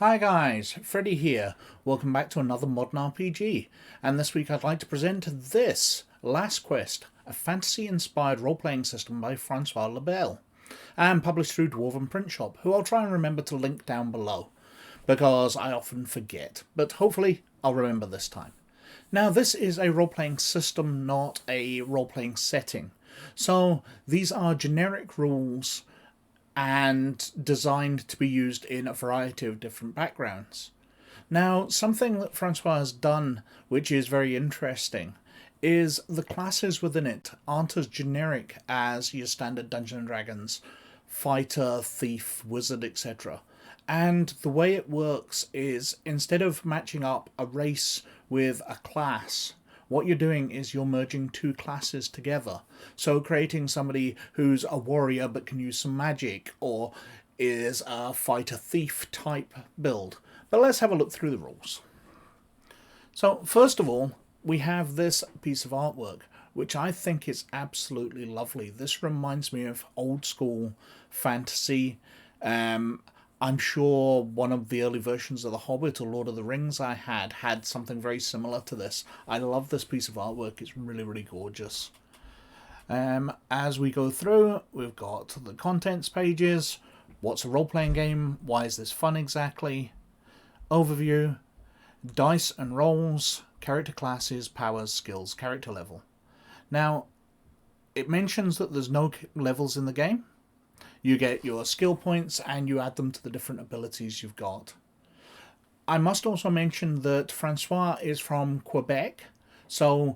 Hi guys, Freddy here. Welcome back to another modern RPG. And this week I'd like to present this, Last Quest, a fantasy-inspired role-playing system by Francois Lebel, and published through Dwarven Print Shop, who I'll try and remember to link down below, because I often forget, but hopefully I'll remember this time. Now this is a role-playing system, not a role-playing setting. So these are generic rules and designed to be used in a variety of different backgrounds. Now, something that Francois has done, which is very interesting, is the classes within it aren't as generic as your standard Dungeons & Dragons fighter, thief, wizard, etc. And the way it works is, instead of matching up a race with a class, what you're doing is you're merging two classes together. So creating somebody who's a warrior but can use some magic, or is a fighter thief type build. But let's have a look through the rules. So first of all, we have this piece of artwork, which I think is absolutely lovely. This reminds me of old school fantasy. I'm sure one of the early versions of The Hobbit or Lord of the Rings I had something very similar to this. I love this piece of artwork. It's really, really gorgeous. As we go through, we've got the contents pages. What's a role-playing game? Why is this fun exactly? Overview. Dice and rolls. Character classes, powers, skills, character level. Now, it mentions that there's no levels in the game. You get your skill points and you add them to the different abilities you've got. I must also mention that Francois is from Quebec, so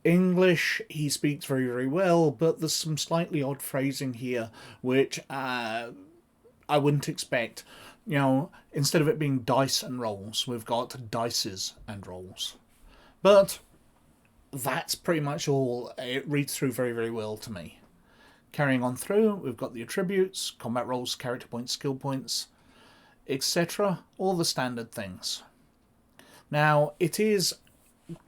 English he speaks very, very well, but there's some slightly odd phrasing here, which I wouldn't expect. You know, instead of it being dice and rolls, we've got dices and rolls. But that's pretty much all. It reads through very, very well to me. Carrying on through, we've got the attributes, combat rolls, character points, skill points, etc. All the standard things. Now, it is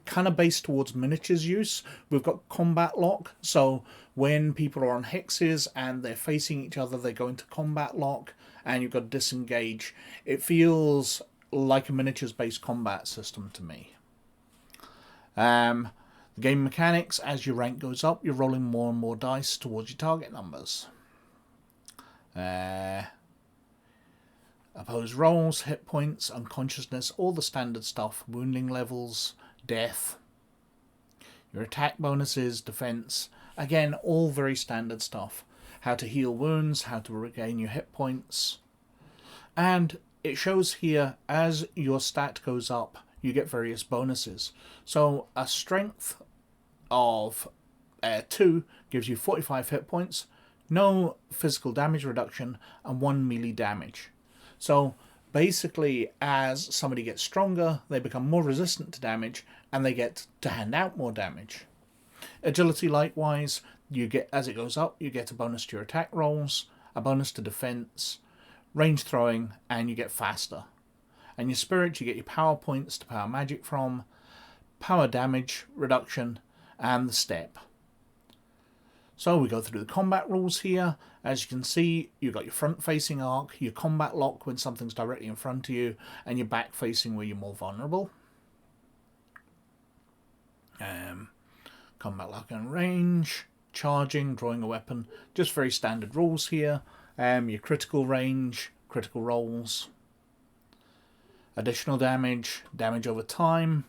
kind of based towards miniatures use. We've got combat lock, so when people are on hexes and they're facing each other, they go into combat lock, and you've got to disengage. It feels like a miniatures-based combat system to me. The game mechanics, as your rank goes up, you're rolling more and more dice towards your target numbers. Opposed rolls, hit points, unconsciousness, all the standard stuff, wounding levels, death. Your attack bonuses, defense, again, all very standard stuff. How to heal wounds, how to regain your hit points. And it shows here, as your stat goes up, you get various bonuses. So a strength of 2 gives you 45 hit points, no physical damage reduction, and 1 melee damage. So basically, as somebody gets stronger, they become more resistant to damage, and they get to hand out more damage. Agility, likewise, you get, as it goes up, you get a bonus to your attack rolls, a bonus to defense, range throwing, and you get faster. And your spirit, you get your power points to power magic from, power damage reduction, and the step. So we go through the combat rules here. As you can see, you've got your front-facing arc, your combat lock when something's directly in front of you, and your back-facing where you're more vulnerable. Combat lock and range, charging, drawing a weapon, just very standard rules here. Your critical range, critical rolls, additional damage, damage over time.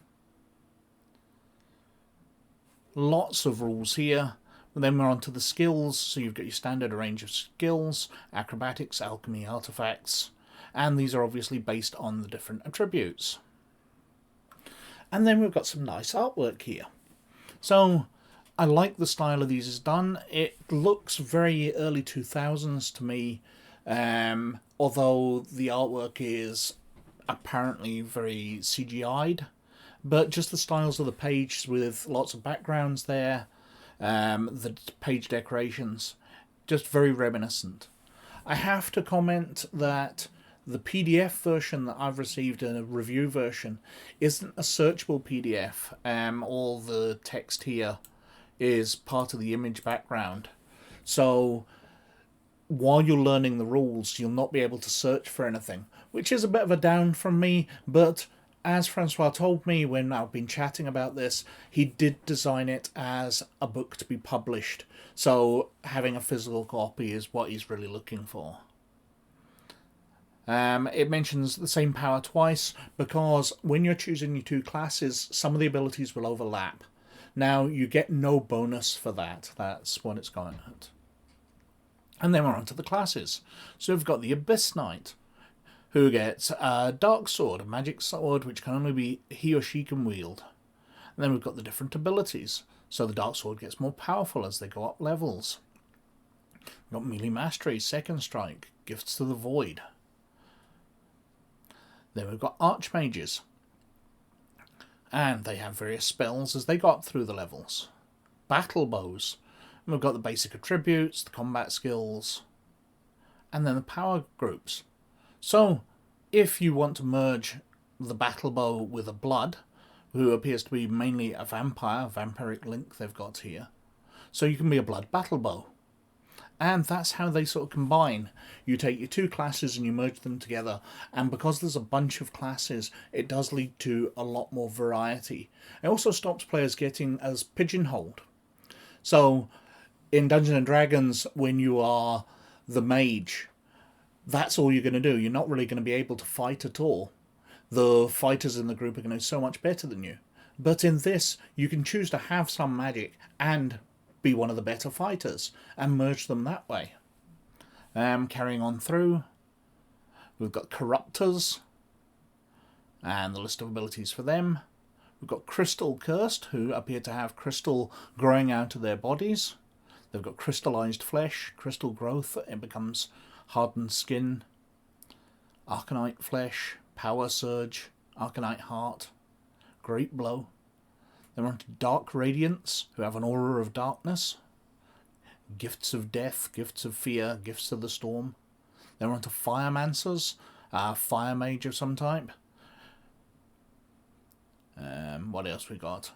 Lots of rules here. And then we're on to the skills. So you've got your standard range of skills, acrobatics, alchemy, artifacts, and these are obviously based on the different attributes. And then we've got some nice artwork here. So I like the style of these is done. It looks very early 2000s to me, although the artwork is apparently very CGI'd. But just the styles of the pages with lots of backgrounds there, the page decorations, just very reminiscent. I have to comment that the PDF version that I've received in a review version isn't a searchable PDF. All the text here is part of the image background. So while you're learning the rules, you'll not be able to search for anything, which is a bit of a down from me, but as Francois told me when I've been chatting about this, he did design it as a book to be published, so having a physical copy is what he's really looking for. It mentions the same power twice because when you're choosing your two classes, some of the abilities will overlap. Now, you get no bonus for that. That's what it's going at. And then we're on to the classes. So we've got the Abyss Knight, who gets a dark sword, a magic sword, which can only be he or she can wield. And then we've got the different abilities. So the dark sword gets more powerful as they go up levels. We've got melee mastery, second strike, gifts to the void. Then we've got archmages, and they have various spells as they go up through the levels. Battle bows, and we've got the basic attributes, the combat skills, and then the power groups. So, if you want to merge the battle bow with a blood, who appears to be mainly a vampire, vampiric link they've got here, so you can be a blood battle bow. And that's how they sort of combine. You take your two classes and you merge them together, and because there's a bunch of classes, it does lead to a lot more variety. It also stops players getting as pigeonholed. So, in Dungeons & Dragons, when you are the mage, that's all you're going to do. You're not really going to be able to fight at all. The fighters in the group are going to be so much better than you. But in this, you can choose to have some magic and be one of the better fighters and merge them that way. Carrying on through, we've got Corruptors and the list of abilities for them. We've got Crystal Cursed, who appear to have crystal growing out of their bodies. They've got crystallized flesh, crystal growth, it becomes hardened skin. Arcanite Flesh, Power Surge, Arcanite Heart, Great Blow. Then we're on to Dark Radiance, who have an aura of darkness. Gifts of Death, Gifts of Fear, Gifts of the Storm. Then we're on to Firemancers, Fire Mage of some type. What else we got?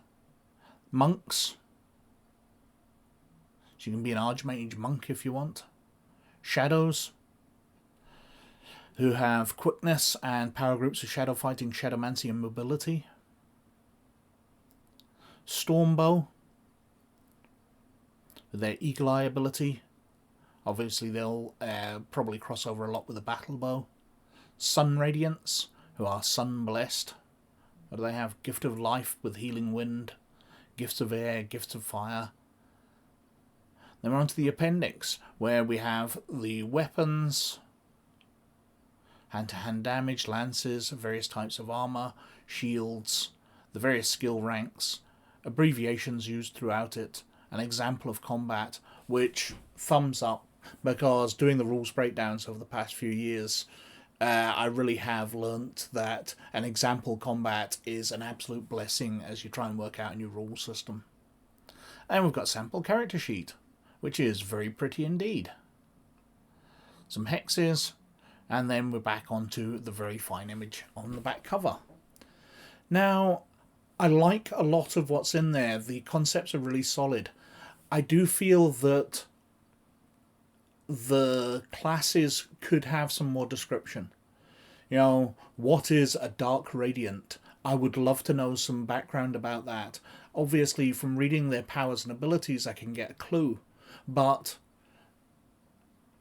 Monks. So you can be an Archmage Monk if you want. Shadows, who have quickness and power groups of shadow fighting, shadowmancy, and mobility. Stormbow, with their eagle eye ability. Obviously, they'll probably cross over a lot with the battle bow. Sun Radiance, who are sun blessed. What do they have? Gift of Life with healing wind, gifts of air, gifts of fire. Then we're on to the appendix, where we have the weapons, hand-to-hand damage, lances, various types of armor, shields, the various skill ranks, abbreviations used throughout it, an example of combat, which thumbs up, because doing the rules breakdowns over the past few years, I really have learnt that an example combat is an absolute blessing as you try and work out a new rule system. And we've got sample character sheet, which is very pretty indeed. Some hexes, and then we're back onto the very fine image on the back cover. Now, I like a lot of what's in there. The concepts are really solid. I do feel that the classes could have some more description. You know, what is a Dark Radiant? I would love to know some background about that. Obviously, from reading their powers and abilities, I can get a clue. But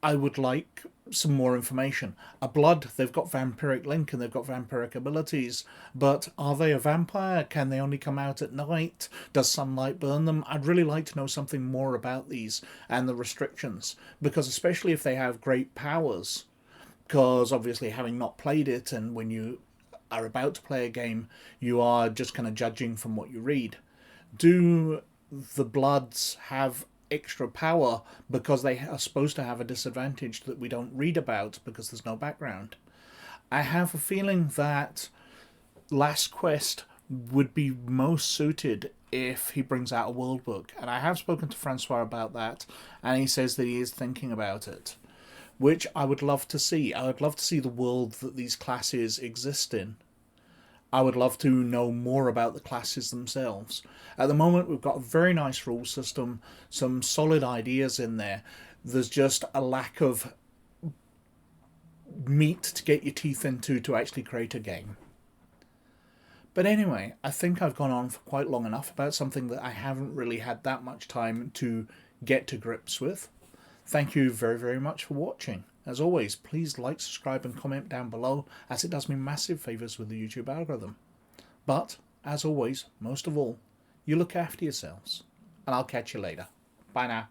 I would like some more information. A Blood, they've got vampiric link and they've got vampiric abilities, but are they a vampire? Can they only come out at night? Does sunlight burn them? I'd really like to know something more about these and the restrictions, because especially if they have great powers, because obviously having not played it, and when you are about to play a game, you are just kind of judging from what you read. Do the Bloods have extra power because they are supposed to have a disadvantage that we don't read about because there's no background? I have a feeling that Last Quest would be most suited if he brings out a world book, and I have spoken to Francois about that, and he says that he is thinking about it, which I would love to see. I would love to see the world that these classes exist in. I would love to know more about the classes themselves. At the moment, we've got a very nice rule system, some solid ideas in there. There's just a lack of meat to get your teeth into to actually create a game. But anyway, I think I've gone on for quite long enough about something that I haven't really had that much time to get to grips with. Thank you very, very much for watching. As always, please like, subscribe and comment down below, as it does me massive favours with the YouTube algorithm. But, as always, most of all, you look after yourselves. And I'll catch you later. Bye now.